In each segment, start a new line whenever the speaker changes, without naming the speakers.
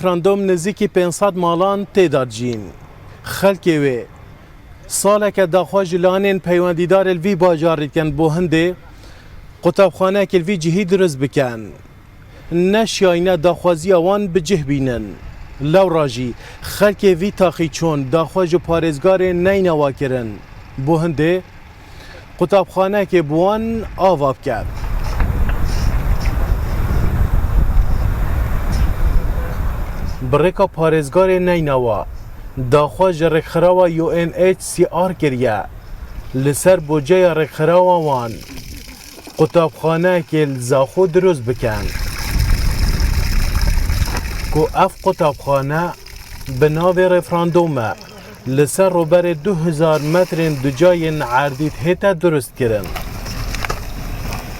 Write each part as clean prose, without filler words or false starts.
رفراندوم نزیکی 500 مالان تیداد جین. خلکی وی سالک داخواج لانین پیوندیدار الوی باجارید کن بو هنده قطابخانه که الوی جهی درست بکن. نشیاینه داخوازی آوان بجه بینن. لو راجی خلکی وی تاخی چون داخواج پارزگار نینوا کرن. بو هنده قطابخانه که بوان آواب کرد. برکا پارزگار نینوا داخواج رکخراوا UNHCR کریه لسر بوجه رکخراوا وان قطابخانه که زاخو درست بکن کو اف قطابخانه بناو رفراندومه لسر روبر 2000 متر دو جای عردیت هیتا درست کرن.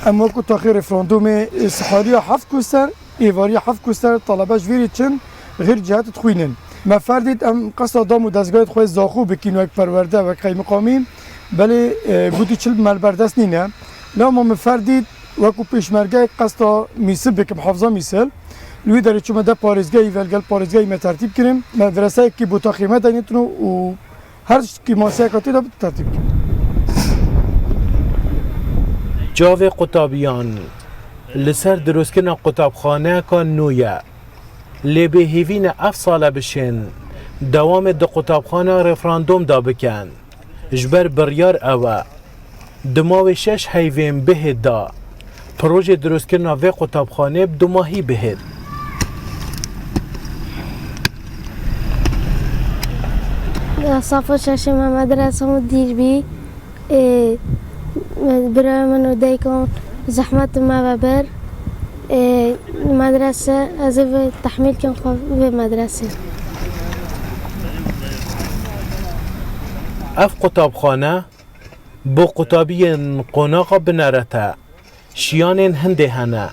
اما کو تاخیر رفراندوم سحاری 7 کوستر ایواری 7 کوستر طلباش ویری چن غیر جهت تخوینن. ما فردید ام قصد دام و دزگاه خواه زاخو بکین و یک پرورده و قیم قامیم بله گوتی چل ملبردست نینه. لما ما فردید وکو پیشمرگه قصد میسل بکم حافظه میسل لوی داره چون ده پارزگاهی ولگل پارزگاهی ما ترتیب کنیم مدرسه که با تاخیمه دانیتونو و هر کی ماسه کاتی دا ترتیب کنیم.
جاو قطابیان لسر درست کنه قطابخانه کان نویه لبه هیوین اف ساله بشن دوام ده قطابخانه رفراندوم دا بکن جبر بریار اوه دماو 6 هیوین به دا پروژه درست کنه و قطابخانه دو ماهی بهد.
صافو شاشم مدرسه مدیر بی برای منو دیکن زحمت ما ببر مدرسه از تحمیل کن به مدرسه.
اف قطابخانه بو قطابی قناقا بنارتا شیان هنده هنه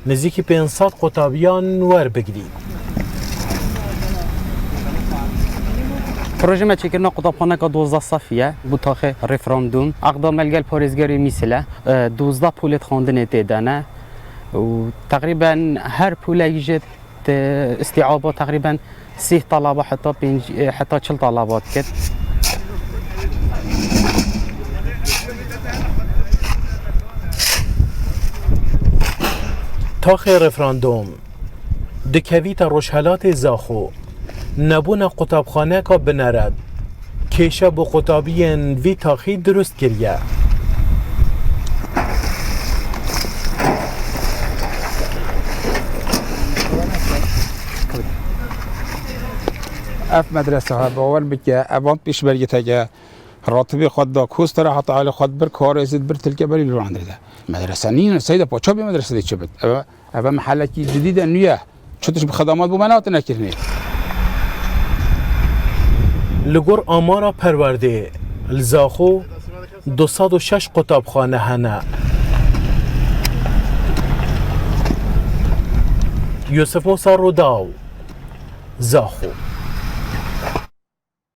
نزیکی 500 قطابیان ور بگرید.
پروژه ما چکرنا قطابخانه که 12 صفیه بو تاخ رفراندوم اقدام ملگل پارزگاری میسله 12 پولت خواندن دیدنه و تقریبا هر پوله یجد استیعابات تقریبا 3 طلبه حتی 40 طلبات کرد.
تاخ رفراندوم دکویت روشهلات زاخو نبون قطابخانه که بنرد کیشه با قطابین وی تاخی درست کریه.
اف مدرسه ها باور بکه اوان پیش برگته که راتبی خود دا کوستر حتی حال خود بر کار ازید بر تلکه بری لورانده ده مدرسه نین سیده پاچا بی مدرسه دی چه بد اوه محله کی جدید نیه چطورش بخدمات بو منات نکرنی
لگور آمارا پرورده الزاخو 206 قطابخانه هنه. یوسف موسی روداو زاخو.